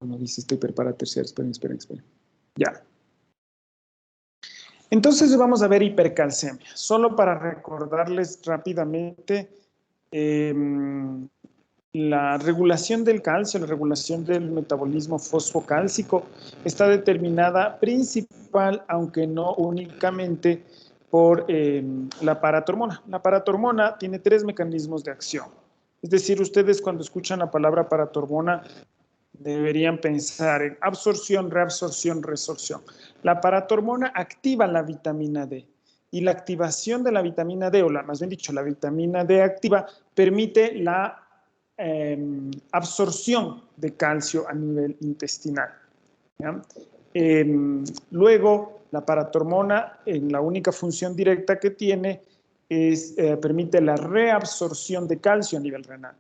no dice este hiperparaterciario. Esperen. Ya. Entonces vamos a ver hipercalcemia. Solo para recordarles rápidamente la regulación del calcio, la regulación del metabolismo fosfocálcico está determinada principal, aunque no únicamente, por la paratormona. La paratormona tiene 3 mecanismos de acción. Es decir, ustedes cuando escuchan la palabra paratormona deberían pensar en absorción, reabsorción, resorción. La paratormona activa la vitamina D y la activación de la vitamina D, más bien dicho, la vitamina D activa, permite la absorción de calcio a nivel intestinal. Luego, la paratormona, en la única función directa que tiene, permite la reabsorción de calcio a nivel renal.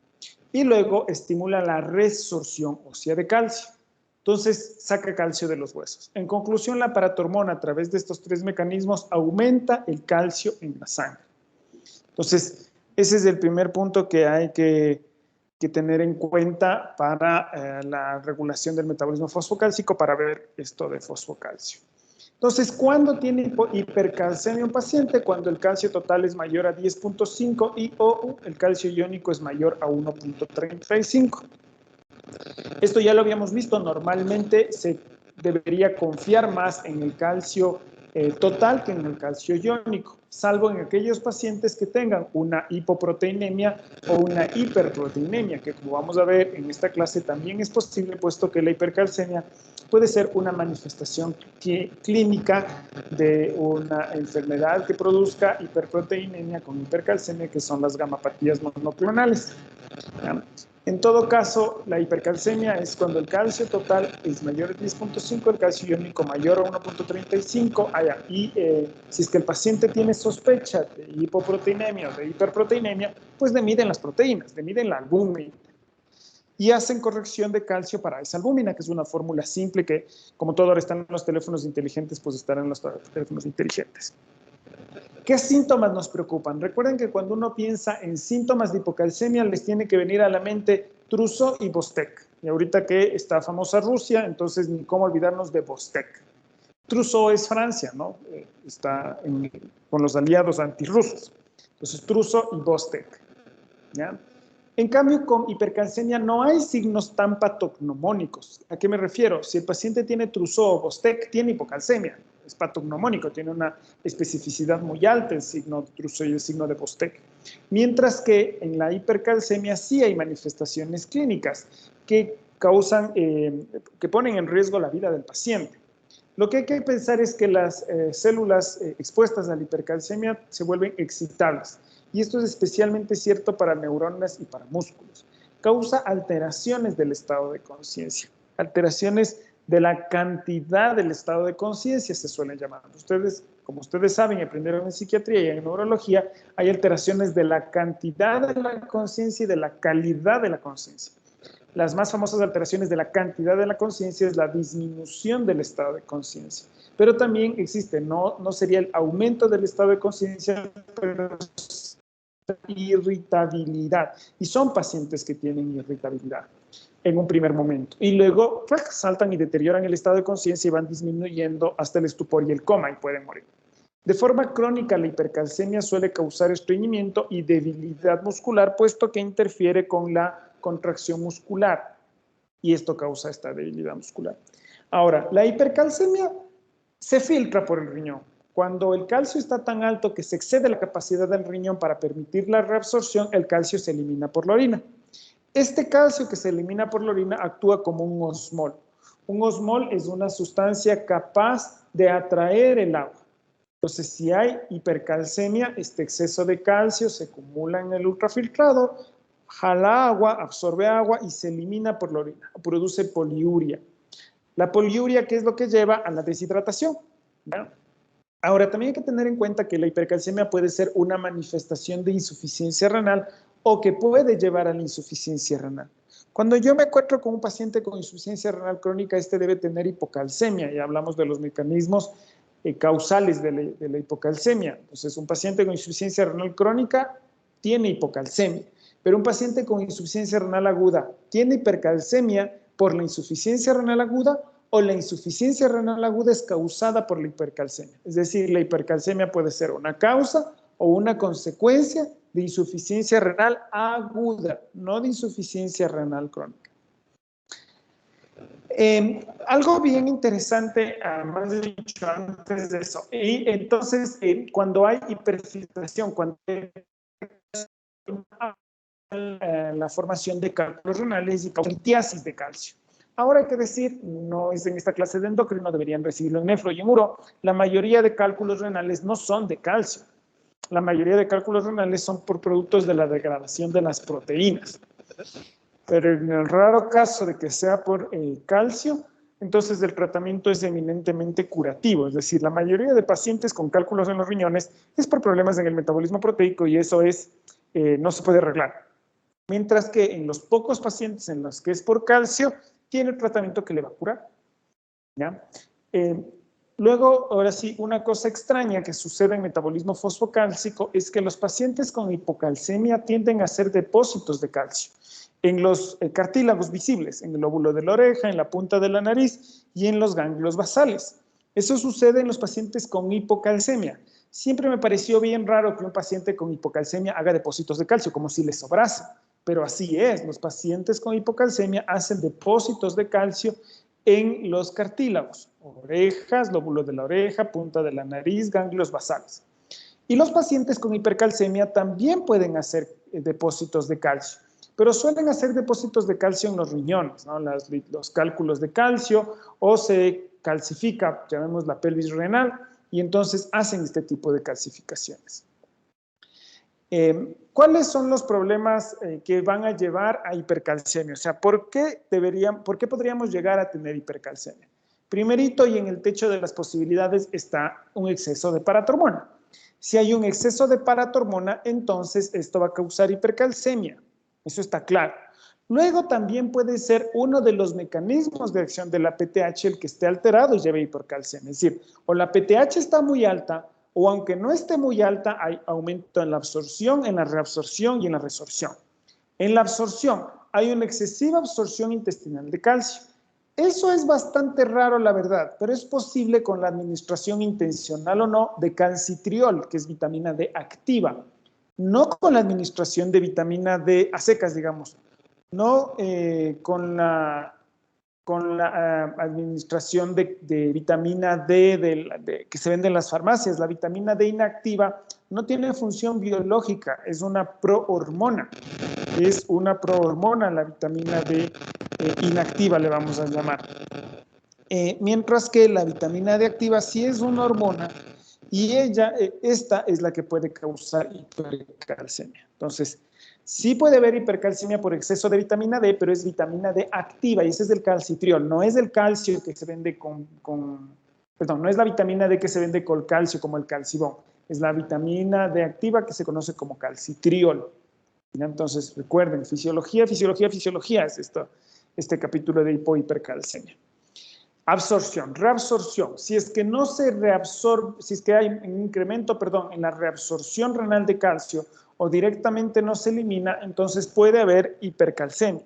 Y luego estimula la resorción ósea de calcio. Entonces, saca calcio de los huesos. En conclusión, la paratormona, a través de estos 3 mecanismos, aumenta el calcio en la sangre. Entonces, ese es el primer punto que hay que tener en cuenta para la regulación del metabolismo fosfocálcico, para ver esto de fosfocalcio. Entonces, ¿cuándo tiene hipercalcemia un paciente? Cuando el calcio total es mayor a 10.5 y o el calcio iónico es mayor a 1.35. Esto ya lo habíamos visto, normalmente se debería confiar más en el calcio total que en el calcio iónico, salvo en aquellos pacientes que tengan una hipoproteinemia o una hiperproteinemia, que como vamos a ver en esta clase también es posible, puesto que la hipercalcemia puede ser una manifestación clínica de una enfermedad que produzca hiperproteinemia con hipercalcemia, que son las gamapatías monoclonales. En todo caso, la hipercalcemia es cuando el calcio total es mayor a 10.5, el calcio iónico mayor a 1.35, y si es que el paciente tiene sospecha de hipoproteinemia o de hiperproteinemia, pues le miden las proteínas, le miden la albúmina y hacen corrección de calcio para esa albúmina, que es una fórmula simple que, como todo ahora están en los teléfonos inteligentes, pues estarán en los teléfonos inteligentes. ¿Qué síntomas nos preocupan? Recuerden que cuando uno piensa en síntomas de hipocalcemia, les tiene que venir a la mente Trousseau y Bostek. Y ahorita que está famosa Rusia, entonces ni cómo olvidarnos de Bostek. Trousseau es Francia, ¿no? Está con los aliados antirrusos. Entonces, Trousseau y Bostek. ¿Ya? En cambio, con hipercalcemia no hay signos tan patognomónicos. ¿A qué me refiero? Si el paciente tiene Trousseau o Bostek, tiene hipocalcemia. Es patognomónico, tiene una especificidad muy alta el signo de Trousseau y el signo de Bostek. Mientras que en la hipercalcemia sí hay manifestaciones clínicas que causan, que ponen en riesgo la vida del paciente. Lo que hay que pensar es que las células expuestas a la hipercalcemia se vuelven excitables. Y esto es especialmente cierto para neuronas y para músculos. Causa alteraciones del estado de conciencia, alteraciones de la cantidad del estado de conciencia se suelen llamar. Ustedes, como ustedes saben y aprendieron en psiquiatría y en neurología, hay alteraciones de la cantidad de la conciencia y de la calidad de la conciencia. Las más famosas alteraciones de la cantidad de la conciencia es la disminución del estado de conciencia. Pero también existe, no sería el aumento del estado de conciencia, pero irritabilidad. Y son pacientes que tienen irritabilidad en un primer momento. Y luego saltan y deterioran el estado de conciencia y van disminuyendo hasta el estupor y el coma y pueden morir. De forma crónica, la hipercalcemia suele causar estreñimiento y debilidad muscular, puesto que interfiere con la contracción muscular. Y esto causa esta debilidad muscular. Ahora, la hipercalcemia se filtra por el riñón. Cuando el calcio está tan alto que se excede la capacidad del riñón para permitir la reabsorción, el calcio se elimina por la orina. Este calcio que se elimina por la orina actúa como un osmol. Un osmol es una sustancia capaz de atraer el agua. Entonces, si hay hipercalcemia, este exceso de calcio se acumula en el ultrafiltrado, jala agua, absorbe agua y se elimina por la orina. Produce poliuria. La poliuria, ¿qué es lo que lleva? A la deshidratación. ¿Verdad? Ahora, también hay que tener en cuenta que la hipercalcemia puede ser una manifestación de insuficiencia renal o que puede llevar a la insuficiencia renal. Cuando yo me encuentro con un paciente con insuficiencia renal crónica, este debe tener hipocalcemia, y hablamos de los mecanismos causales de la hipocalcemia. Entonces, un paciente con insuficiencia renal crónica tiene hipocalcemia, pero un paciente con insuficiencia renal aguda tiene hipercalcemia, por la insuficiencia renal aguda o la insuficiencia renal aguda es causada por la hipercalcemia. Es decir, la hipercalcemia puede ser una causa o una consecuencia de insuficiencia renal aguda, no de insuficiencia renal crónica. Algo bien interesante, además de dicho antes de eso, y entonces cuando hay hiperfiltración, cuando hay la formación de cálculos renales y litiasis de calcio. Ahora hay que decir, no es en esta clase de endocrino, deberían recibirlo en nefro y en uro, la mayoría de cálculos renales no son de calcio. La mayoría de cálculos renales son por productos de la degradación de las proteínas. Pero en el raro caso de que sea por calcio, entonces el tratamiento es eminentemente curativo. Es decir, la mayoría de pacientes con cálculos en los riñones es por problemas en el metabolismo proteico y eso no se puede arreglar. Mientras que en los pocos pacientes en los que es por calcio, tiene el tratamiento que le va a curar. ¿Ya? Luego, ahora sí, una cosa extraña que sucede en metabolismo fosfocálcico es que los pacientes con hipocalcemia tienden a hacer depósitos de calcio en los cartílagos visibles, en el lóbulo de la oreja, en la punta de la nariz y en los ganglios basales. Eso sucede en los pacientes con hipocalcemia. Siempre me pareció bien raro que un paciente con hipocalcemia haga depósitos de calcio, como si le sobrase. Pero así es, los pacientes con hipocalcemia hacen depósitos de calcio en los cartílagos, orejas, lóbulo de la oreja, punta de la nariz, ganglios basales. Y los pacientes con hipercalcemia también pueden hacer depósitos de calcio, pero suelen hacer depósitos de calcio en los riñones, ¿no? Los cálculos de calcio, o se calcifica, llamemos la pelvis renal, y entonces hacen este tipo de calcificaciones. ¿Cuáles son los problemas que van a llevar a hipercalcemia? O sea, ¿por qué podríamos llegar a tener hipercalcemia? Primerito, y en el techo de las posibilidades, está un exceso de paratormona. Si hay un exceso de paratormona, entonces esto va a causar hipercalcemia. Eso está claro. Luego también puede ser uno de los mecanismos de acción de la PTH el que esté alterado y lleve hipercalcemia. Es decir, o la PTH está muy alta, o aunque no esté muy alta, hay aumento en la absorción, en la reabsorción y en la resorción. En la absorción hay una excesiva absorción intestinal de calcio. Eso es bastante raro, la verdad, pero es posible con la administración intencional o no de calcitriol, que es vitamina D activa, no con la administración de vitamina D a secas, digamos, no con la administración de vitamina D que se vende en las farmacias. La vitamina D inactiva no tiene función biológica, es una prohormona. Es una prohormona la vitamina D inactiva, le vamos a llamar. Mientras que la vitamina D activa sí es una hormona y esta es la que puede causar hipercalcemia. Entonces, sí puede haber hipercalcemia por exceso de vitamina D, pero es vitamina D activa y ese es del calcitriol, no es el calcio que se vende perdón, no es la vitamina D que se vende con calcio como el calcibón, es la vitamina D activa que se conoce como calcitriol. Entonces, recuerden, fisiología es este capítulo de hipohipercalcemia. Absorción, reabsorción. Si es que no se reabsorbe, si es que hay un incremento, en la reabsorción renal de calcio o directamente no se elimina, entonces puede haber hipercalcemia.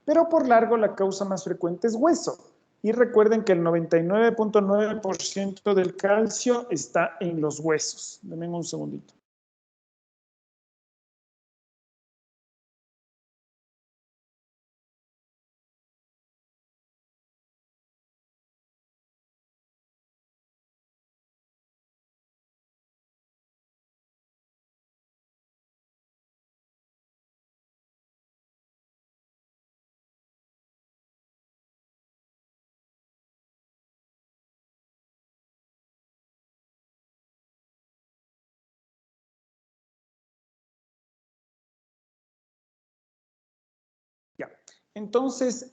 Pero por largo la causa más frecuente es hueso. Y recuerden que el 99.9% del calcio está en los huesos. Denme un segundito. Ya. Entonces,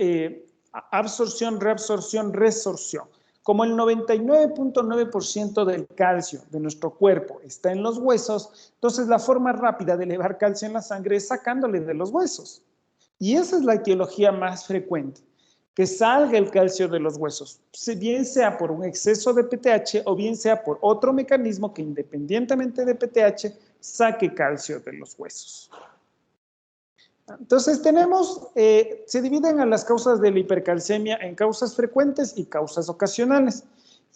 absorción, reabsorción, resorción. Como el 99.9% del calcio de nuestro cuerpo está en los huesos, entonces la forma rápida de elevar calcio en la sangre es sacándole de los huesos. Y esa es la etiología más frecuente, que salga el calcio de los huesos, bien sea por un exceso de PTH o bien sea por otro mecanismo que independientemente de PTH saque calcio de los huesos. Entonces se dividen a las causas de la hipercalcemia en causas frecuentes y causas ocasionales.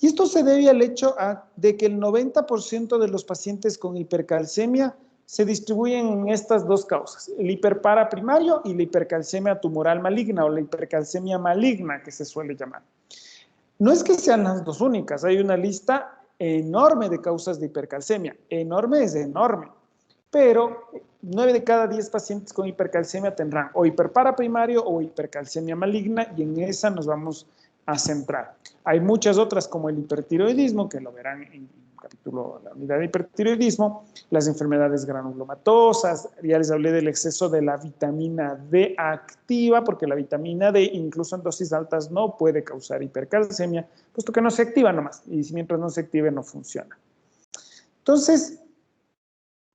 Y esto se debe al hecho de que el 90% de los pacientes con hipercalcemia se distribuyen en estas dos causas, el hiperpara primario y la hipercalcemia tumoral maligna o la hipercalcemia maligna que se suele llamar. No es que sean las dos únicas, hay una lista enorme de causas de hipercalcemia, enorme es enorme, pero 9 de cada 10 pacientes con hipercalcemia tendrán o hiperpara primario o hipercalcemia maligna y en esa nos vamos a centrar. Hay muchas otras como el hipertiroidismo, que lo verán en el capítulo de la unidad de hipertiroidismo, las enfermedades granulomatosas, ya les hablé del exceso de la vitamina D activa, porque la vitamina D, incluso en dosis altas, no puede causar hipercalcemia, puesto que no se activa nomás, y mientras no se active no funciona. Entonces,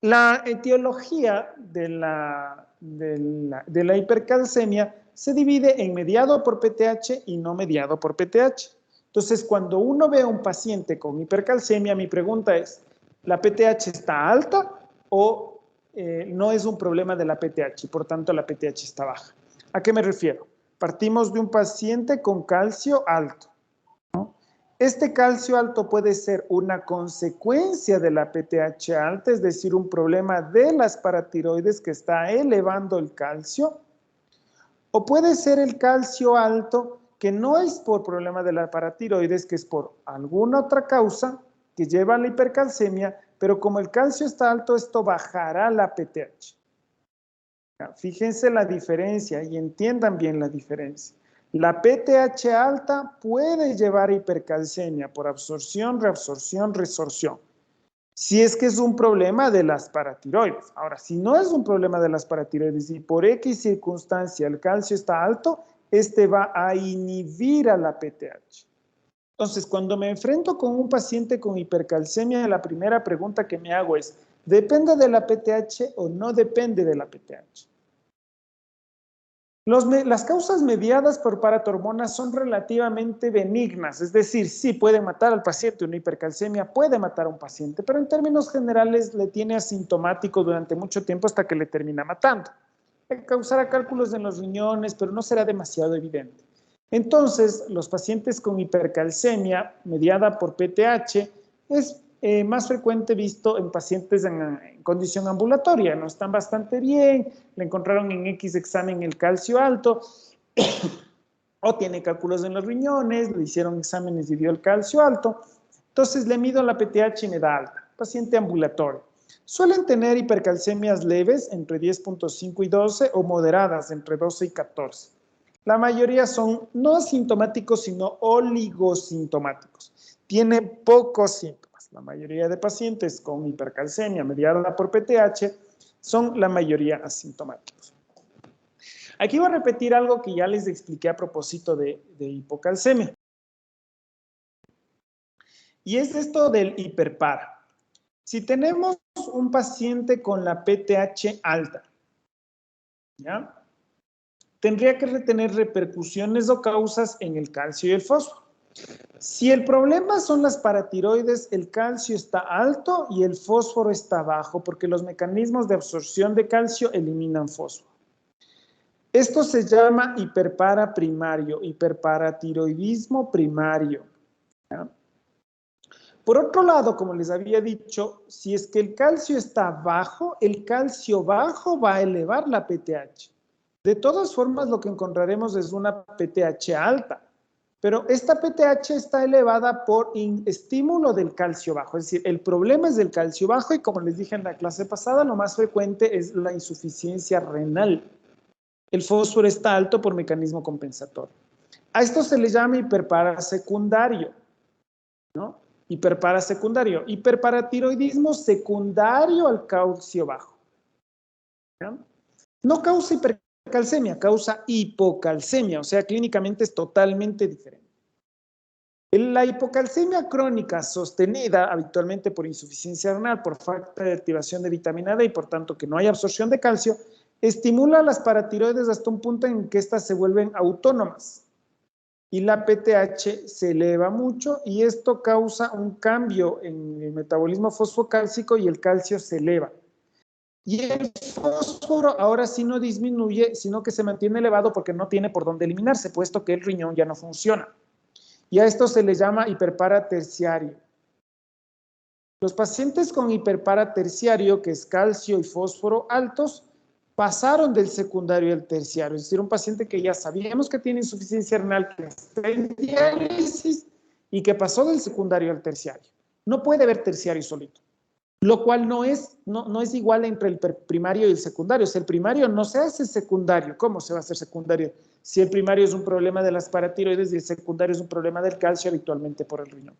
la etiología de la hipercalcemia se divide en mediado por PTH y no mediado por PTH. Entonces, cuando uno ve a un paciente con hipercalcemia, mi pregunta es, ¿la PTH está alta o no es un problema de la PTH y por tanto la PTH está baja? ¿A qué me refiero? Partimos de un paciente con calcio alto. Este calcio alto puede ser una consecuencia de la PTH alta, es decir, un problema de las paratiroides que está elevando el calcio, o puede ser el calcio alto que no es por problema de la paratiroides, que es por alguna otra causa que lleva a la hipercalcemia, pero como el calcio está alto, esto bajará la PTH. Fíjense la diferencia y entiendan bien la diferencia. La PTH alta puede llevar a hipercalcemia por absorción, reabsorción, resorción. Si es que es un problema de las paratiroides. Ahora, si no es un problema de las paratiroides y por X circunstancia el calcio está alto, este va a inhibir a la PTH. Entonces, cuando me enfrento con un paciente con hipercalcemia, la primera pregunta que me hago es, ¿depende de la PTH o no depende de la PTH? Las causas mediadas por paratormonas son relativamente benignas, es decir, sí puede matar al paciente, una hipercalcemia puede matar a un paciente, pero en términos generales le tiene asintomático durante mucho tiempo hasta que le termina matando. Causará cálculos en los riñones, pero no será demasiado evidente. Entonces, los pacientes con hipercalcemia mediada por PTH es más frecuente visto en pacientes en condición ambulatoria, no están bastante bien, le encontraron en X examen el calcio alto, o tiene cálculos en los riñones, le hicieron exámenes y dio el calcio alto, entonces le mido la PTH y me da alta, paciente ambulatorio. Suelen tener hipercalcemias leves entre 10.5 y 12 o moderadas entre 12 y 14. La mayoría son no asintomáticos, sino oligosintomáticos. Tiene pocos síntomas. La mayoría de pacientes con hipercalcemia mediada por PTH son la mayoría asintomáticos. Aquí voy a repetir algo que ya les expliqué a propósito de hipocalcemia. Y es esto del hiperpara. Si tenemos un paciente con la PTH alta, ¿ya? Tendría que tener repercusiones o causas en el calcio y el fósforo. Si el problema son las paratiroides, el calcio está alto y el fósforo está bajo porque los mecanismos de absorción de calcio eliminan fósforo. Esto se llama hiperpara primario, hiperparatiroidismo primario, ¿ya? Por otro lado, como les había dicho, si es que el calcio está bajo, el calcio bajo va a elevar la PTH. De todas formas, lo que encontraremos es una PTH alta, pero esta PTH está elevada por estímulo del calcio bajo, es decir, el problema es del calcio bajo y como les dije en la clase pasada, lo más frecuente es la insuficiencia renal. El fósforo está alto por mecanismo compensatorio. A esto se le llama hiperparasecundario, ¿no? Hiperparasecundario, hiperparatiroidismo secundario al calcio bajo, ¿ya? No causa hipercalcemia, causa hipocalcemia, o sea, clínicamente es totalmente diferente. La hipocalcemia crónica sostenida habitualmente por insuficiencia renal, por falta de activación de vitamina D y por tanto que no hay absorción de calcio, estimula a las paratiroides hasta un punto en que éstas se vuelven autónomas y la PTH se eleva mucho y esto causa un cambio en el metabolismo fosfocálcico y el calcio se eleva. Y el fósforo ahora sí no disminuye, sino que se mantiene elevado porque no tiene por dónde eliminarse, puesto que el riñón ya no funciona. Y a esto se le llama hiperpara terciario. Los pacientes con hiperpara terciario, que es calcio y fósforo altos, pasaron del secundario al terciario. Es decir, un paciente que ya sabíamos que tiene insuficiencia renal, que está en diálisis y que pasó del secundario al terciario. No puede haber terciario solito. Lo cual no es igual entre el primario y el secundario. Si el primario no se hace secundario, ¿cómo se va a hacer secundario? Si el primario es un problema de las paratiroides y el secundario es un problema del calcio habitualmente por el riñón.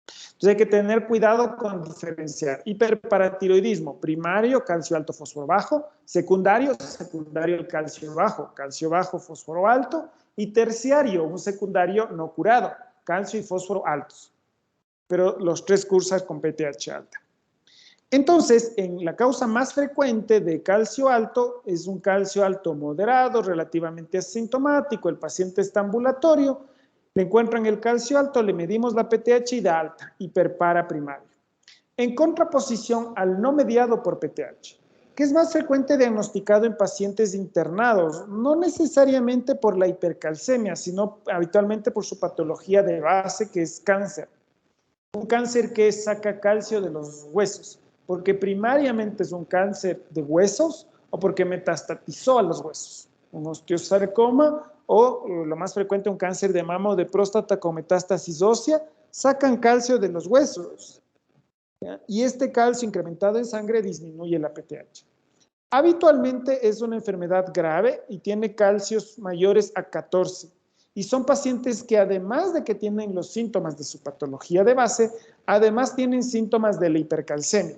Entonces hay que tener cuidado con diferenciar hiperparatiroidismo, primario, calcio alto, fósforo bajo, secundario, el calcio bajo, fósforo alto, y terciario, un secundario no curado, calcio y fósforo altos. Pero los tres cursan con PTH alta. Entonces, en la causa más frecuente de calcio alto es un calcio alto moderado, relativamente asintomático, el paciente está ambulatorio, le encuentran el calcio alto, le medimos la PTH y da alta, hiperpara primario. En contraposición al no mediado por PTH, que es más frecuente diagnosticado en pacientes internados, no necesariamente por la hipercalcemia, sino habitualmente por su patología de base, que es cáncer. Un cáncer que saca calcio de los huesos, porque primariamente es un cáncer de huesos o porque metastatizó a los huesos, un osteosarcoma o lo más frecuente un cáncer de mama o de próstata con metástasis ósea, sacan calcio de los huesos, ¿ya? Y este calcio incrementado en sangre disminuye la PTH. Habitualmente es una enfermedad grave y tiene calcios mayores a 14. Y son pacientes que además de que tienen los síntomas de su patología de base, además tienen síntomas de la hipercalcemia,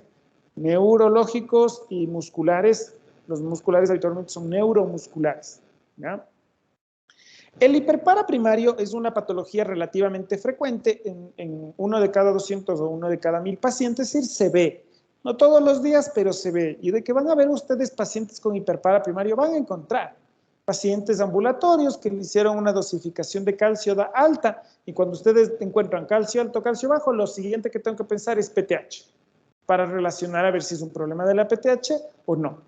neurológicos y musculares. Los musculares habitualmente son neuromusculares, ¿ya? El hiperpara primario es una patología relativamente frecuente en uno de cada 200 o uno de cada 1000 pacientes, es decir, se ve. No todos los días, pero se ve. Y de que van a ver ustedes pacientes con hiperpara primario, van a encontrar pacientes ambulatorios que le hicieron una dosificación de calcio alta y cuando ustedes encuentran calcio alto, calcio bajo, lo siguiente que tengo que pensar es PTH para relacionar a ver si es un problema de la PTH o no.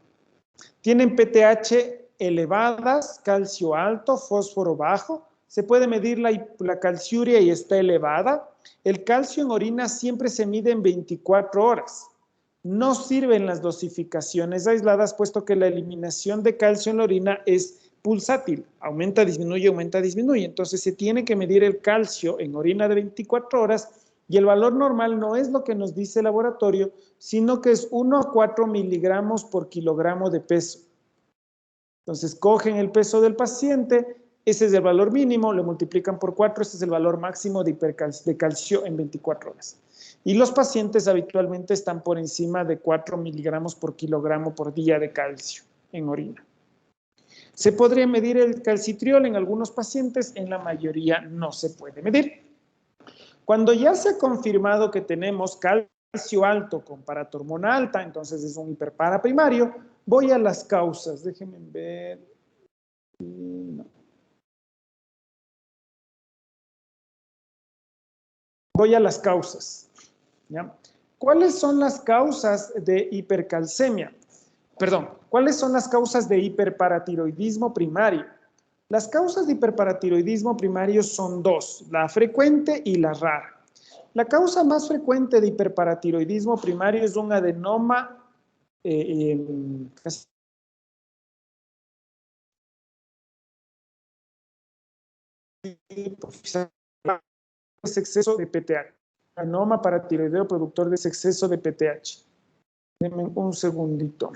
Tienen PTH elevadas, calcio alto, fósforo bajo. Se puede medir la calciuria y está elevada. El calcio en orina siempre se mide en 24 horas. No sirven las dosificaciones aisladas, puesto que la eliminación de calcio en la orina es pulsátil. Aumenta, disminuye, aumenta, disminuye. Entonces se tiene que medir el calcio en orina de 24 horas y el valor normal no es lo que nos dice el laboratorio, sino que es 1 a 4 miligramos por kilogramo de peso. Entonces, cogen el peso del paciente, ese es el valor mínimo, lo multiplican por 4, ese es el valor máximo de calcio en 24 horas. Y los pacientes habitualmente están por encima de 4 miligramos por kilogramo por día de calcio en orina. Se podría medir el calcitriol en algunos pacientes, en la mayoría no se puede medir. Cuando ya se ha confirmado que tenemos calcio alto con paratormona alta, entonces es un hiperpara primario, voy a las causas. Déjenme ver. No. Voy a las causas, ¿ya? ¿Cuáles son las causas de hipercalcemia? Perdón, ¿cuáles son las causas de hiperparatiroidismo primario? Las causas de hiperparatiroidismo primario son dos, la frecuente y la rara. La causa más frecuente de hiperparatiroidismo primario es un adenoma es exceso de PTH. Adenoma paratiroideo productor de exceso de PTH. Denme un segundito.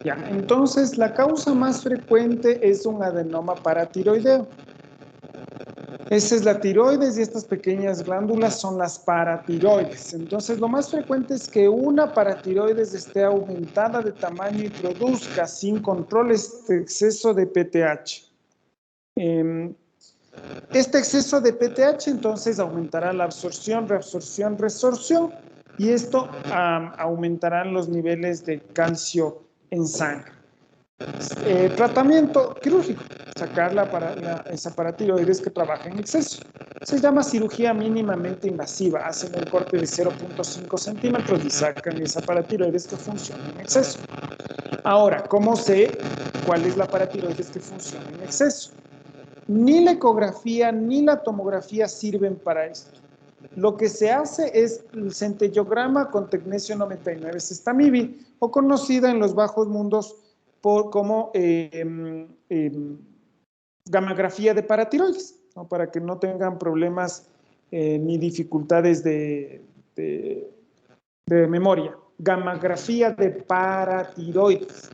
Ya, entonces la causa más frecuente es un adenoma paratiroideo. Esa es la tiroides y estas pequeñas glándulas son las paratiroides. Entonces, lo más frecuente es que una paratiroides esté aumentada de tamaño y produzca sin control este exceso de PTH. Este exceso de PTH entonces aumentará la absorción, reabsorción, resorción y esto aumentará los niveles de calcio en sangre. Tratamiento quirúrgico, sacar esa paratiroides que trabaja en exceso. Se llama cirugía mínimamente invasiva. Hacen el corte de 0.5 centímetros y sacan esa paratiroides que funciona en exceso. Ahora, ¿cómo sé cuál es la paratiroides que funciona en exceso? Ni la ecografía ni la tomografía sirven para esto. Lo que se hace es el centellograma con tecnesio 99 sestamibi, o conocida en los bajos mundos como gammagrafía de paratiroides, ¿no? Para que no tengan problemas ni dificultades de memoria. Gammagrafía de paratiroides.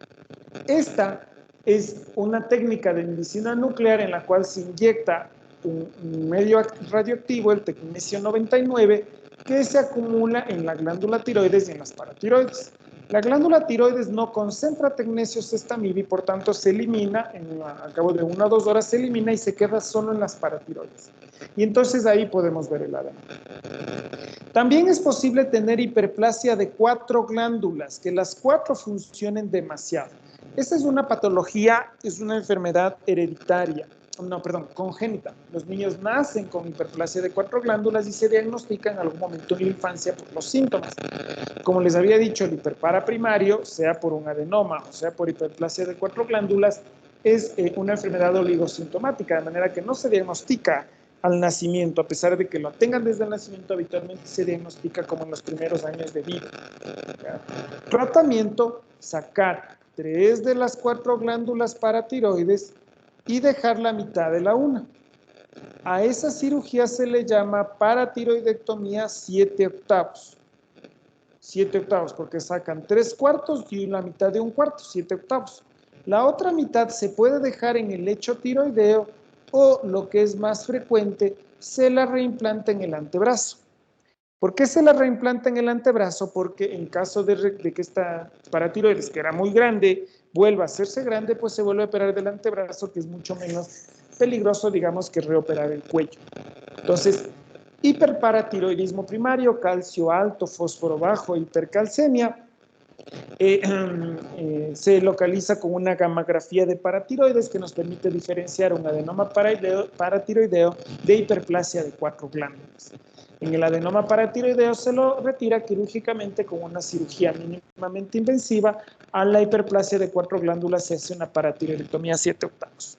Esta es una técnica de medicina nuclear en la cual se inyecta un medio radioactivo, el tecnesio 99, que se acumula en la glándula tiroides y en las paratiroides. La glándula tiroides no concentra tecnesio sestamibi, por tanto se elimina, al cabo de 1 o 2 horas se elimina y se queda solo en las paratiroides. Y entonces ahí podemos ver el adenoma. También es posible tener hiperplasia de 4 glándulas, que las 4 funcionen demasiado. Esta es una patología, es una enfermedad hereditaria, congénita. Los niños nacen con hiperplasia de 4 glándulas y se diagnostica en algún momento en la infancia por los síntomas. Como les había dicho, el hiperpara primario, sea por un adenoma o sea por hiperplasia de 4 glándulas, es una enfermedad oligosintomática, de manera que no se diagnostica al nacimiento, a pesar de que lo tengan desde el nacimiento, habitualmente se diagnostica como en los primeros años de vida. Tratamiento: sacar 3 de las 4 glándulas paratiroides y dejar la mitad de la una. A esa cirugía se le llama paratiroidectomía 7/8. 7/8, porque sacan 3/4 y la mitad de 1/4, 7/8. La otra mitad se puede dejar en el lecho tiroideo o, lo que es más frecuente, se la reimplanta en el antebrazo. ¿Por qué se la reimplanta en el antebrazo? Porque en caso de que esta paratiroides, que era muy grande, vuelva a hacerse grande, pues se vuelve a operar del antebrazo, que es mucho menos peligroso, digamos, que reoperar el cuello. Entonces, hiperparatiroidismo primario, calcio alto, fósforo bajo, hipercalcemia, se localiza con una gammagrafía de paratiroides que nos permite diferenciar un adenoma paratiroideo de hiperplasia de 4 glándulas. En el adenoma paratiroideo se lo retira quirúrgicamente con una cirugía mínimamente invasiva. A la hiperplasia de 4 glándulas se hace una paratiroidectomía 7/8.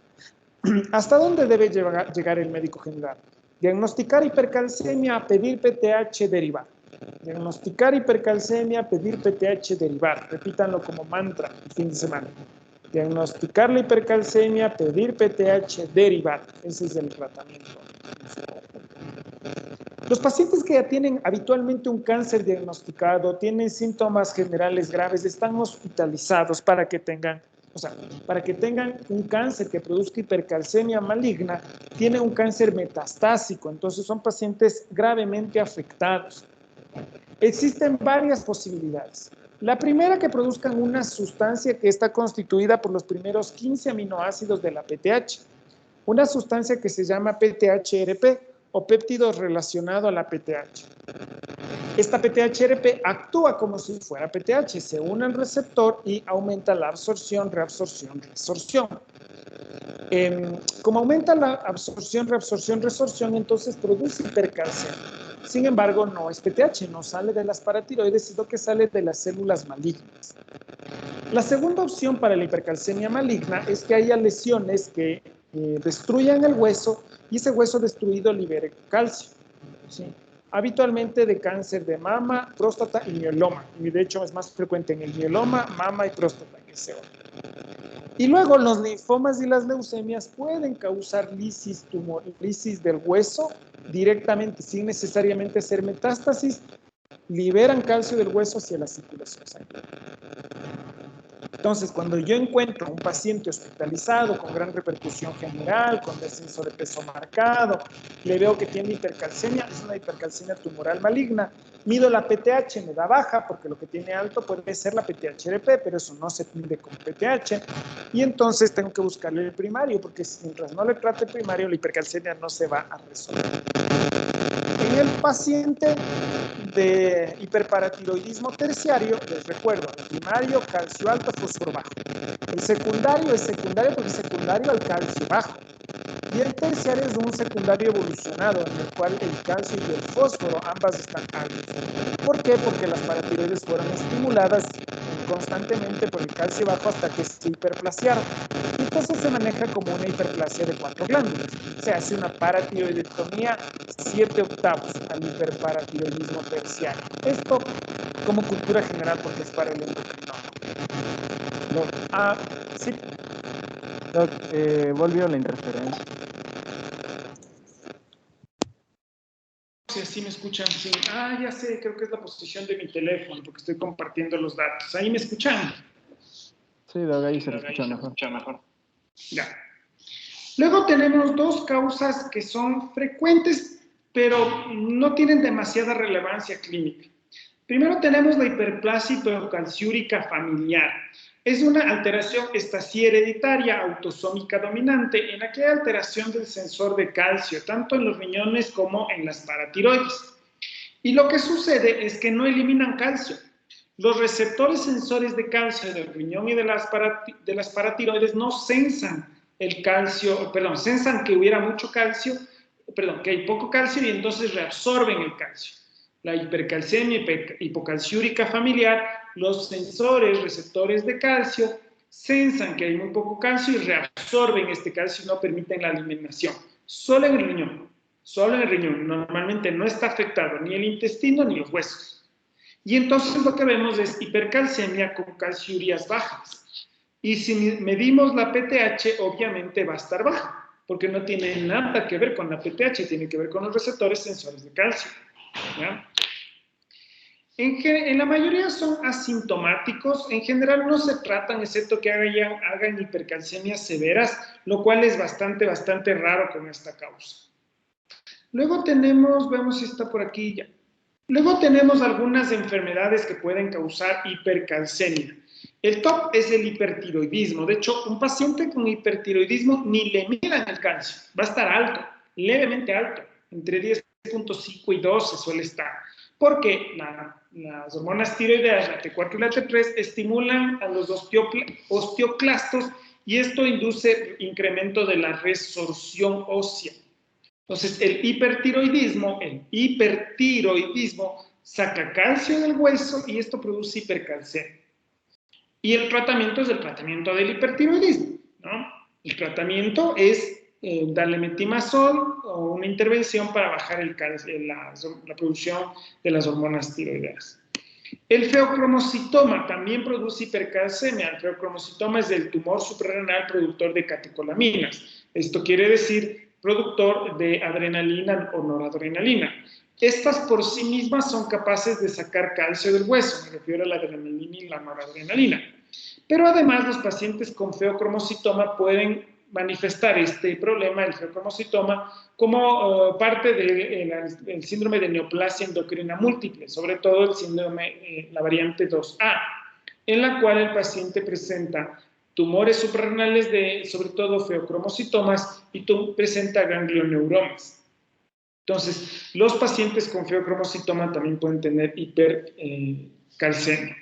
¿Hasta dónde debe llegar el médico general? Diagnosticar hipercalcemia, pedir PTH, derivar. Diagnosticar hipercalcemia, pedir PTH, derivar. Repítanlo como mantra el fin de semana. Diagnosticar la hipercalcemia, pedir PTH, derivar. Ese es el tratamiento. Los pacientes que ya tienen habitualmente un cáncer diagnosticado, tienen síntomas generales graves, están hospitalizados para que tengan un cáncer que produzca hipercalcemia maligna, tiene un cáncer metastásico, entonces son pacientes gravemente afectados. Existen varias posibilidades. La primera, que produzcan una sustancia que está constituida por los primeros 15 aminoácidos de la PTH, una sustancia que se llama PTHRP o péptido relacionado a la PTH. Esta PTHRP actúa como si fuera PTH, se une al receptor y aumenta la absorción, reabsorción, resorción. Como aumenta la absorción, reabsorción, resorción, entonces produce hipercalcemia. Sin embargo, no es PTH, no sale de las paratiroides, sino que sale de las células malignas. La segunda opción para la hipercalcemia maligna es que haya lesiones que destruyan el hueso y ese hueso destruido libere calcio, ¿sí? Habitualmente de cáncer de mama, próstata y mieloma. Y de hecho es más frecuente en el mieloma, mama y próstata que se oye. Y luego los linfomas y las leucemias pueden causar lisis del hueso directamente, sin necesariamente hacer metástasis, liberan calcio del hueso hacia la circulación sanguínea. Entonces, cuando yo encuentro un paciente hospitalizado con gran repercusión general, con descenso de peso marcado, le veo que tiene hipercalcemia, es una hipercalcemia tumoral maligna, mido la PTH, me da baja, porque lo que tiene alto puede ser la PTH-RP, pero eso no se mide con PTH, y entonces tengo que buscarle el primario, porque mientras no le trate el primario, la hipercalcemia no se va a resolver. En el paciente de hiperparatiroidismo terciario, les recuerdo, el primario, calcio alto, fósforo bajo. El secundario es secundario porque es secundario al calcio bajo. Y el terciario es un secundario evolucionado, en el cual el calcio y el fósforo ambas están altos. ¿Por qué? Porque las paratiroides fueron estimuladas constantemente por el calcio bajo hasta que se hiperplaciaron. Y entonces se maneja como una hiperplasia de 4 glándulas. Se hace una paratiroidectomía 7/8 al hiperparatiroidismo terciario. Esto como cultura general porque es para el endocrinólogo. Sí. Doc, volvió la interferencia. Sí, me escuchan, sí. Ya sé, creo que es la posición de mi teléfono, porque estoy compartiendo los datos. ¿Ahí me escuchan? Sí, Doc, ahí se lo escucha mejor. Ya. Luego tenemos dos causas que son frecuentes, pero no tienen demasiada relevancia clínica. Primero tenemos la hiperplasia hipercalciúrica familiar. Es una alteración, esta sí hereditaria, autosómica dominante, en la que hay alteración del sensor de calcio, tanto en los riñones como en las paratiroides. Y lo que sucede es que no eliminan calcio. Los receptores sensores de calcio del riñón y de las paratiroides no sensan el calcio, sensan que hubiera mucho calcio, que hay poco calcio y entonces reabsorben el calcio. La hipercalcemia hipocalciúrica familiar, los sensores receptores de calcio sensan que hay muy poco calcio y reabsorben este calcio y no permiten la eliminación. Solo en el riñón, normalmente no está afectado ni el intestino ni los huesos. Y entonces lo que vemos es hipercalcemia con calciurías bajas. Y si medimos la PTH, obviamente va a estar baja, porque no tiene nada que ver con la PTH, tiene que ver con los receptores sensores de calcio. ¿Ya? En la mayoría son asintomáticos, en general no se tratan, excepto que hagan hipercalcemias severas, lo cual es bastante raro con esta causa. Luego vemos si está por aquí ya. Luego tenemos algunas enfermedades que pueden causar hipercalcemia. El top es el hipertiroidismo. De hecho, un paciente con hipertiroidismo ni le midan el calcio. Va a estar alto, levemente alto. Entre 10.5 y 12 suele estar. Porque las hormonas tiroideas, la T4 y la T3, estimulan a los osteoclastos y esto induce incremento de la resorción ósea. Entonces, el hipertiroidismo saca calcio del hueso y esto produce hipercalcemia. Y el tratamiento es el tratamiento del hipertiroidismo, ¿no? El tratamiento es darle metimazol o una intervención para bajar la producción de las hormonas tiroideas. El feocromocitoma también produce hipercalcemia. El feocromocitoma es el tumor suprarrenal productor de catecolaminas. Esto quiere decir productor de adrenalina o noradrenalina. Estas por sí mismas son capaces de sacar calcio del hueso, me refiero a la adrenalina y la noradrenalina. Pero además los pacientes con feocromocitoma pueden manifestar este problema, el feocromocitoma, como parte del síndrome de neoplasia endocrina múltiple, sobre todo el síndrome, la variante 2A, en la cual el paciente presenta tumores suprarrenales sobre todo feocromocitomas y presenta ganglioneuromas. Entonces, los pacientes con feocromocitoma también pueden tener hipercalcemia.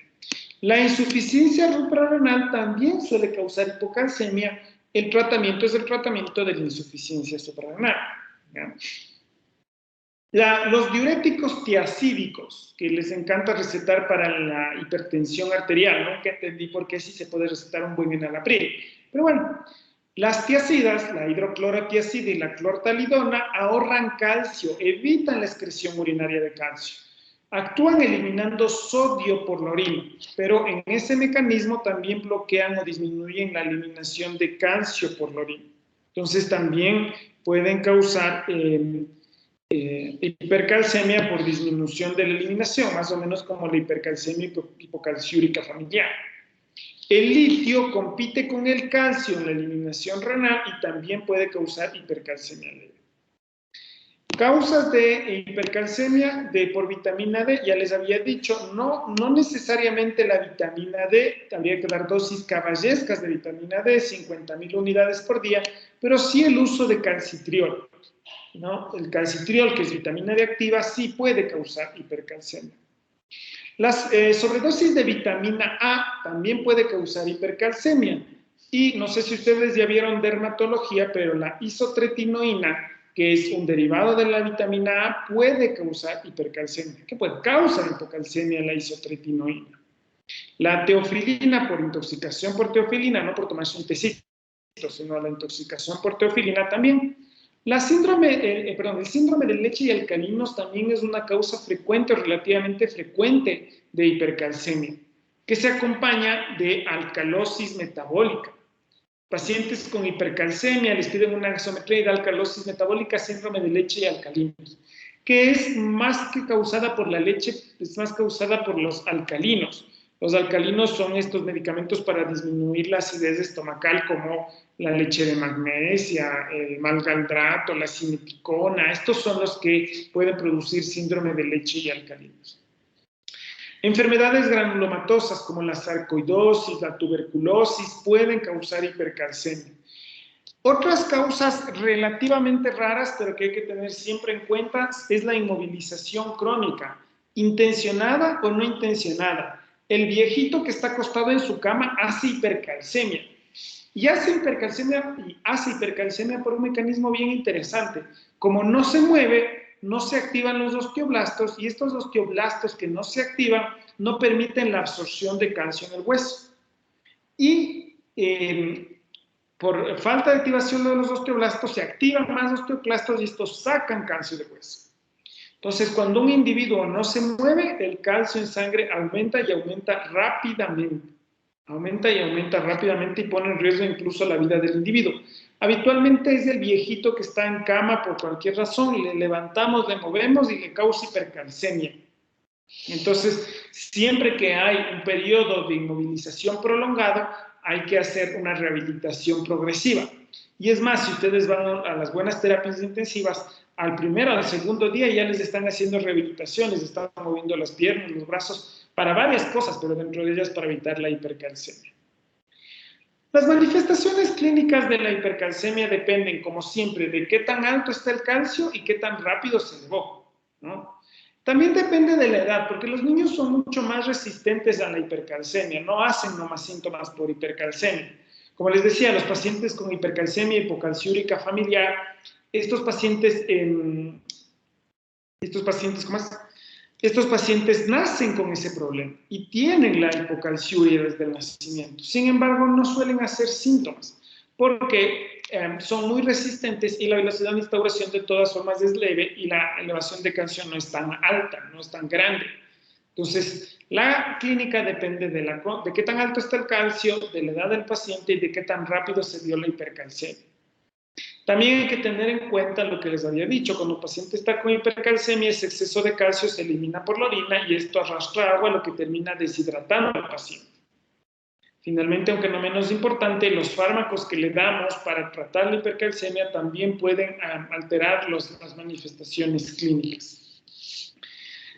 La insuficiencia suprarrenal también suele causar hipocalcemia. El tratamiento es el tratamiento de la insuficiencia suprarrenal. Los diuréticos tiacídicos, que les encanta recetar para la hipertensión arterial, ¿no? Que entendí por qué sí se puede recetar un buen enalapril. Pero bueno, las tiacidas, la hidroclorotiacida y la clortalidona, ahorran calcio, evitan la excreción urinaria de calcio. Actúan eliminando sodio por la orina, pero en ese mecanismo también bloquean o disminuyen la eliminación de calcio por la orina. Entonces también pueden causar hipercalcemia por disminución de la eliminación, más o menos como la hipercalcemia hipocalciúrica familiar. El litio compite con el calcio en la eliminación renal y también puede causar hipercalcemia leve. Causas de hipercalcemia por vitamina D, ya les había dicho, no necesariamente la vitamina D, habría que dar dosis caballescas de vitamina D, 50.000 unidades por día, pero sí el uso de calcitriol, ¿no? El calcitriol, que es vitamina D activa, sí puede causar hipercalcemia. Las sobredosis de vitamina A también puede causar hipercalcemia. Y no sé si ustedes ya vieron dermatología, pero la isotretinoína, que es un derivado de la vitamina A, puede causar hipercalcemia. ¿Qué puede? Causa hipocalcemia la isotretinoína. La teofilina, por intoxicación por teofilina, no por tomarse un tecito, sino la intoxicación por teofilina también. El síndrome de leche y alcalinos también es una causa frecuente o relativamente frecuente de hipercalcemia, que se acompaña de alcalosis metabólica. Pacientes con hipercalcemia les piden una gasometría de alcalosis metabólica, síndrome de leche y alcalinos, que es más que causada por la leche, es más causada por los alcalinos. Los alcalinos son estos medicamentos para disminuir la acidez estomacal, como la leche de magnesia, el malgaldrato, la simeticona. Estos son los que pueden producir síndrome de leche y alcalinos. Enfermedades granulomatosas como la sarcoidosis, la tuberculosis pueden causar hipercalcemia. Otras causas relativamente raras, pero que hay que tener siempre en cuenta, es la inmovilización crónica, intencionada o no intencionada. El viejito que está acostado en su cama hace hipercalcemia. Y hace hipercalcemia por un mecanismo bien interesante. Como no se mueve, no se activan los osteoblastos, y estos osteoblastos que no se activan no permiten la absorción de calcio en el hueso. Y por falta de activación de los osteoblastos, se activan más osteoclastos y estos sacan calcio del hueso. Entonces, cuando un individuo no se mueve, el calcio en sangre aumenta y aumenta rápidamente. Aumenta y aumenta rápidamente y pone en riesgo incluso la vida del individuo. Habitualmente es el viejito que está en cama por cualquier razón, le levantamos, le movemos y le causa hipercalcemia. Entonces, siempre que hay un periodo de inmovilización prolongado, hay que hacer una rehabilitación progresiva. Y es más, si ustedes van a las buenas terapias intensivas, al primero o al segundo día ya les están haciendo rehabilitaciones, están moviendo las piernas, los brazos, para varias cosas, pero dentro de ellas para evitar la hipercalcemia. Las manifestaciones clínicas de la hipercalcemia dependen, como siempre, de qué tan alto está el calcio y qué tan rápido se elevó, ¿no? También depende de la edad, porque los niños son mucho más resistentes a la hipercalcemia, no hacen nomás síntomas por hipercalcemia. Como les decía, los pacientes con hipercalcemia hipocalciúrica familiar, estos pacientes nacen con ese problema y tienen la hipocalciuria desde el nacimiento. Sin embargo, no suelen hacer síntomas porque son muy resistentes y la velocidad de instauración de todas formas es leve y la elevación de calcio no es tan alta, no es tan grande. Entonces, la clínica depende de qué tan alto está el calcio, de la edad del paciente y de qué tan rápido se dio la hipercalcemia. También hay que tener en cuenta lo que les había dicho, cuando el paciente está con hipercalcemia, ese exceso de calcio se elimina por la orina y esto arrastra agua, lo que termina deshidratando al paciente. Finalmente, aunque no menos importante, los fármacos que le damos para tratar la hipercalcemia también pueden alterar las manifestaciones clínicas.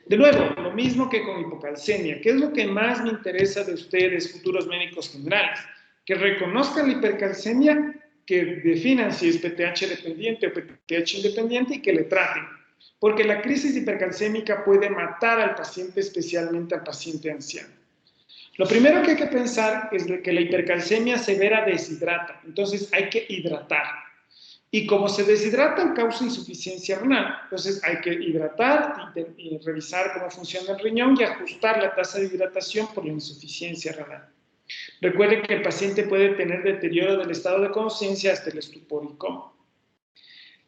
De nuevo, lo mismo que con hipocalcemia. ¿Qué es lo que más me interesa de ustedes, futuros médicos generales? Que reconozcan la hipercalcemia, que definan si es PTH dependiente o PTH independiente y que le traten. Porque la crisis hipercalcémica puede matar al paciente, especialmente al paciente anciano. Lo primero que hay que pensar es que la hipercalcemia severa deshidrata, entonces hay que hidratar. Y como se deshidratan, causa insuficiencia renal. Entonces hay que hidratar y revisar cómo funciona el riñón y ajustar la tasa de hidratación por la insuficiencia renal. Recuerde que el paciente puede tener deterioro del estado de conciencia hasta el estupor y coma.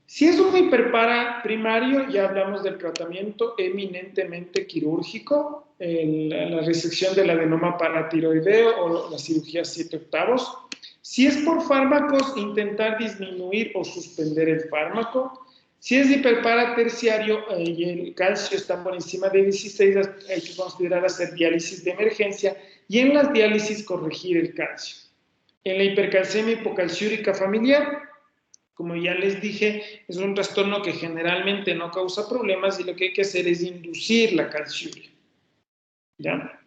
Si es un hiperpara primario, ya hablamos del tratamiento eminentemente quirúrgico, la resección del adenoma paratiroideo o la cirugía 7/8. Si es por fármacos, intentar disminuir o suspender el fármaco. Si es hiperparaterciario y el calcio está por encima de 16, hay que considerar hacer diálisis de emergencia y en las diálisis corregir el calcio. En la hipercalcemia hipocalciúrica familiar, como ya les dije, es un trastorno que generalmente no causa problemas y lo que hay que hacer es inducir la calciuria. ¿Ya?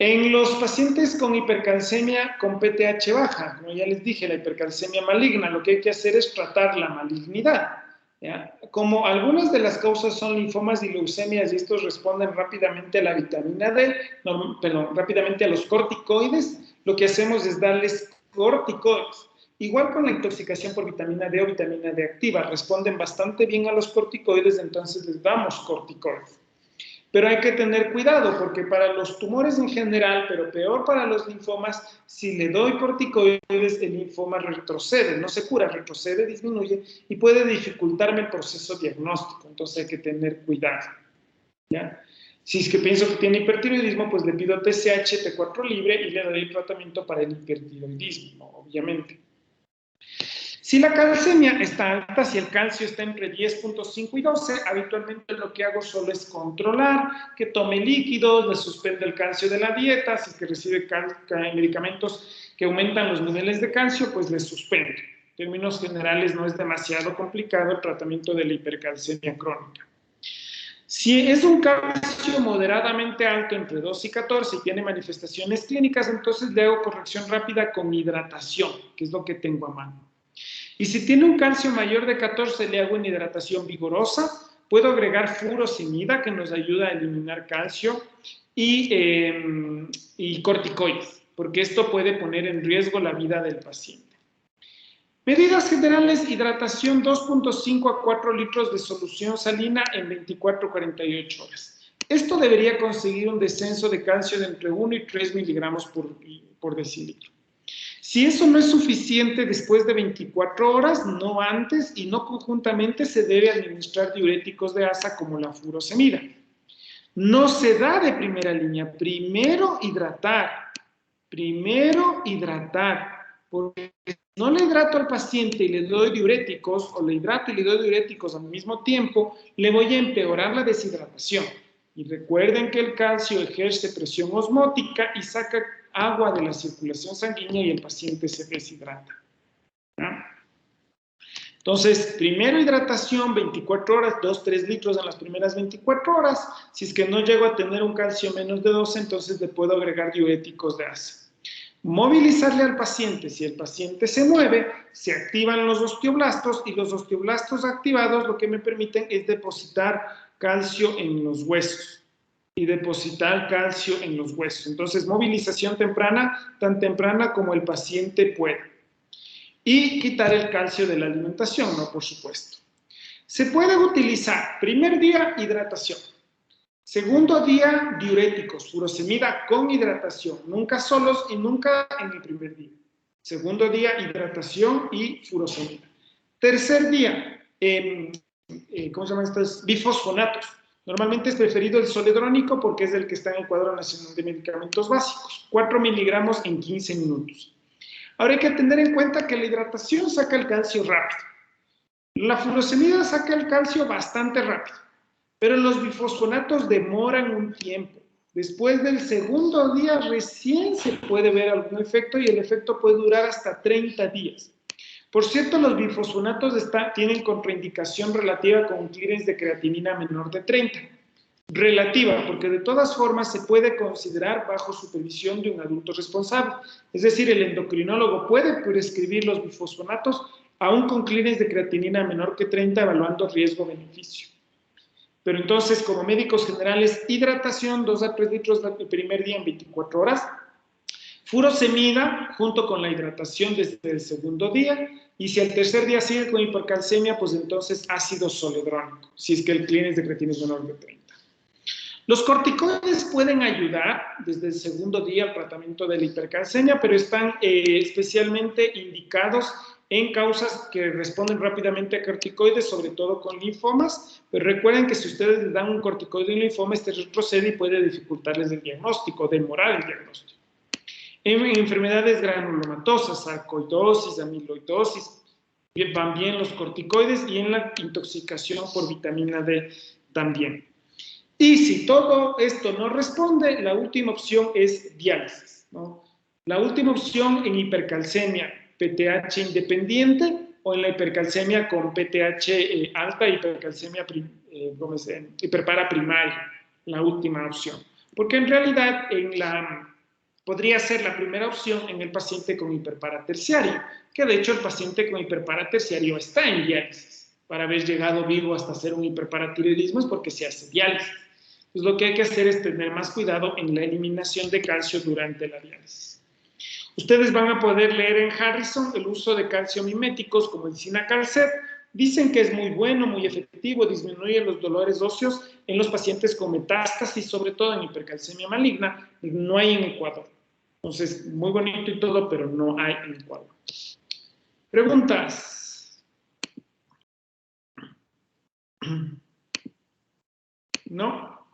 En los pacientes con hipercalcemia con PTH baja, como ya les dije, la hipercalcemia maligna, lo que hay que hacer es tratar la malignidad. ¿Ya? Como algunas de las causas son linfomas y leucemias y estos responden rápidamente a la vitamina D, rápidamente a los corticoides, lo que hacemos es darles corticoides. Igual con la intoxicación por vitamina D o vitamina D activa, responden bastante bien a los corticoides, entonces les damos corticoides. Pero hay que tener cuidado porque para los tumores en general, pero peor para los linfomas, si le doy corticoides, el linfoma retrocede, no se cura, retrocede, disminuye y puede dificultarme el proceso diagnóstico. Entonces hay que tener cuidado. ¿Ya? Si es que pienso que tiene hipertiroidismo, pues le pido TSH, T4 libre y le doy el tratamiento para el hipertiroidismo, obviamente. Si la calcemia está alta, si el calcio está entre 10.5 y 12, habitualmente lo que hago solo es controlar, que tome líquidos, le suspendo el calcio de la dieta, si es que recibe medicamentos que aumentan los niveles de calcio, pues le suspendo. En términos generales no es demasiado complicado el tratamiento de la hipercalcemia crónica. Si es un calcio moderadamente alto, entre 2 y 14, y tiene manifestaciones clínicas, entonces le hago corrección rápida con hidratación, que es lo que tengo a mano. Y si tiene un calcio mayor de 14, le hago una hidratación vigorosa. Puedo agregar furosemida, que nos ayuda a eliminar calcio, y corticoides, porque esto puede poner en riesgo la vida del paciente. Medidas generales, hidratación 2.5 a 4 litros de solución salina en 24 a 48 horas. Esto debería conseguir un descenso de calcio de entre 1 y 3 miligramos por decilitro. Si eso no es suficiente después de 24 horas, no antes y no conjuntamente, se debe administrar diuréticos de asa como la furosemida. No se da de primera línea, primero hidratar, porque si no le hidrato al paciente y le doy diuréticos, o le hidrato y le doy diuréticos al mismo tiempo, le voy a empeorar la deshidratación. Y recuerden que el calcio ejerce presión osmótica y saca agua de la circulación sanguínea y el paciente se deshidrata. ¿Ya? Entonces, primero hidratación, 24 horas, 2-3 litros en las primeras 24 horas. Si es que no llego a tener un calcio menos de 12, entonces le puedo agregar diuréticos de asa. Movilizarle al paciente. Si el paciente se mueve, se activan los osteoblastos y los osteoblastos activados lo que me permiten es depositar calcio en los huesos. Y depositar calcio en los huesos. Entonces, movilización temprana, tan temprana como el paciente pueda. Y quitar el calcio de la alimentación, ¿no? Por supuesto. Se puede utilizar, primer día, hidratación. Segundo día, diuréticos, furosemida con hidratación. Nunca solos y nunca en el primer día. Segundo día, hidratación y furosemida. Tercer día, ¿cómo se llaman estos? Bifosfonatos. Normalmente es preferido el soledrónico porque es el que está en el cuadro nacional de medicamentos básicos. 4 miligramos en 15 minutos. Ahora hay que tener en cuenta que la hidratación saca el calcio rápido. La furosemida saca el calcio bastante rápido, pero los bifosfonatos demoran un tiempo. Después del segundo día recién se puede ver algún efecto y el efecto puede durar hasta 30 días. Por cierto, los bifosfonatos tienen contraindicación relativa con un clearance de creatinina menor de 30. Relativa, porque de todas formas se puede considerar bajo supervisión de un adulto responsable. Es decir, el endocrinólogo puede prescribir los bifosfonatos aún con clearance de creatinina menor que 30, evaluando riesgo-beneficio. Pero entonces, como médicos generales, hidratación 2 a 3 litros el primer día en 24 horas, furosemida junto con la hidratación desde el segundo día, y si al tercer día sigue con hipercalcemia, pues entonces ácido soledrónico, si es que el clearance de creatinina es menor de 30. Los corticoides pueden ayudar desde el segundo día al tratamiento de la hipercalcemia, pero están especialmente indicados en causas que responden rápidamente a corticoides, sobre todo con linfomas, pero recuerden que si ustedes les dan un corticoide en linfoma, este retrocede y puede dificultarles el diagnóstico, demorar el diagnóstico. En enfermedades granulomatosas, sarcoidosis, amiloidosis, van bien los corticoides y en la intoxicación por vitamina D también. Y si todo esto no responde, la última opción es diálisis, ¿no? La última opción en hipercalcemia, PTH independiente o en la hipercalcemia con PTH alta, hipercalcemia hiperpara primaria, la última opción. Porque en realidad podría ser la primera opción en el paciente con hiperpara terciario, que de hecho el paciente con hiperpara terciario está en diálisis. Para haber llegado vivo hasta hacer un hiperparatiroidismo es porque se hace diálisis. Pues lo que hay que hacer es tener más cuidado en la eliminación de calcio durante la diálisis. Ustedes van a poder leer en Harrison el uso de calciomiméticos como el Cinacalcet. Dicen que es muy bueno, muy efectivo, disminuye los dolores óseos en los pacientes con metástasis, sobre todo en hipercalcemia maligna. No hay en Ecuador. Entonces, muy bonito y todo, pero no hay en Ecuador. ¿Preguntas? ¿No?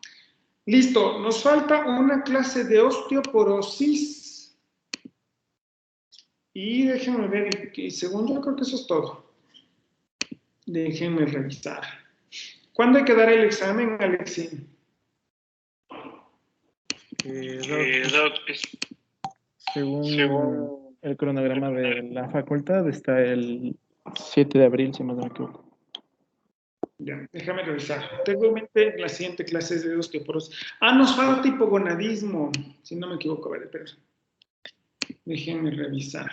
Listo, nos falta una clase de osteoporosis. Y déjenme ver, y según yo creo que eso es todo. Déjenme revisar. ¿Cuándo hay que dar el examen, Alexi? Según el cronograma de la facultad, está el 7 de abril, si más no me equivoco. Ya, déjame revisar. Tengo en mente la siguiente clase de osteoporosis. Nos falta hipogonadismo, si no me equivoco. A ver, espera. Déjenme revisar.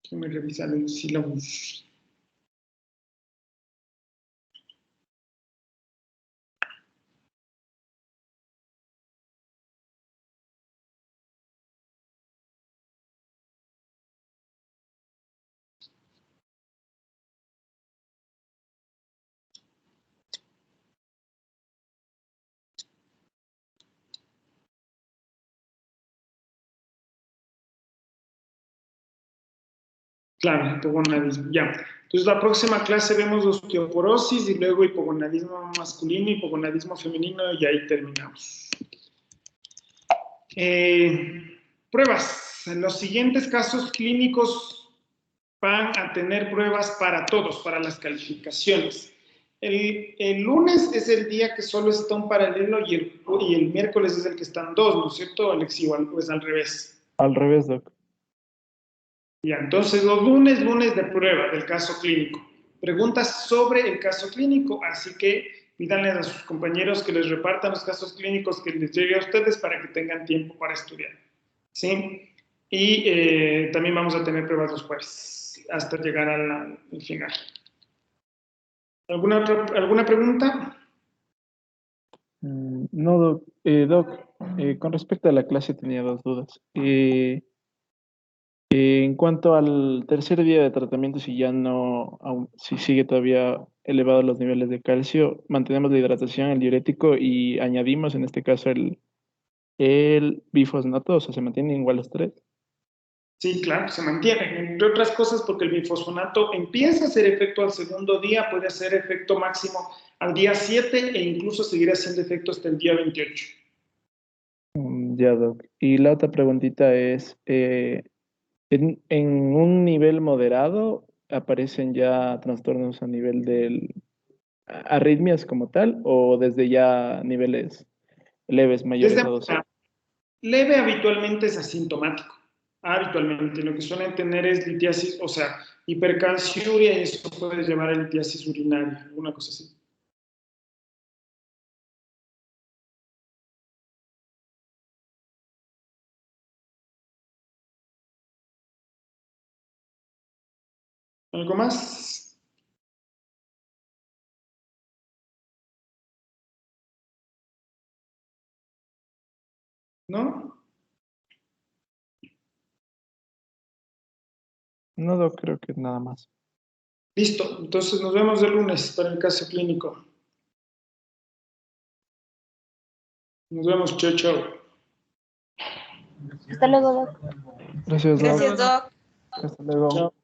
Déjenme revisar el sílabus. Claro, hipogonadismo, ya. Entonces, la próxima clase vemos osteoporosis y luego hipogonadismo masculino, hipogonadismo femenino y ahí terminamos. Pruebas. En los siguientes casos clínicos van a tener pruebas para todos, para las calificaciones. El lunes es el día que solo está un paralelo y el miércoles es el que están dos, ¿no es cierto, Alex? Igual, pues al revés. Al revés, doc. Ya, entonces los lunes de prueba del caso clínico. Preguntas sobre el caso clínico, así que pídanle a sus compañeros que les repartan los casos clínicos que les llegue a ustedes para que tengan tiempo para estudiar. ¿Sí? Y también vamos a tener pruebas los jueves hasta llegar al final. ¿Alguna pregunta? No, doc. Con respecto a la clase tenía dos dudas. En cuanto al tercer día de tratamiento, si ya no, si sigue todavía elevados los niveles de calcio, mantenemos la hidratación, el diurético y añadimos en este caso el bifosfato, o sea, se mantienen igual los tres. Sí, claro, se mantiene. Entre otras cosas, porque el bifosfonato empieza a hacer efecto al segundo día, puede hacer efecto máximo al día 7 e incluso seguir haciendo efecto hasta el día 28. Ya, doc. Y la otra preguntita es, en un nivel moderado aparecen ya trastornos a nivel de arritmias como tal o desde ya niveles leves mayores a Desde 12. leve habitualmente es asintomático. Habitualmente lo que suelen tener es litiasis, o sea, hipercalciuria y eso puede llevar a litiasis urinaria, alguna cosa así. ¿Algo más? ¿No? No, doc, creo que nada más. Listo, entonces nos vemos el lunes para el caso clínico. Nos vemos, chao, chao. Hasta luego, Doc. Gracias, doc. Gracias, Doc. Hasta luego. Chao.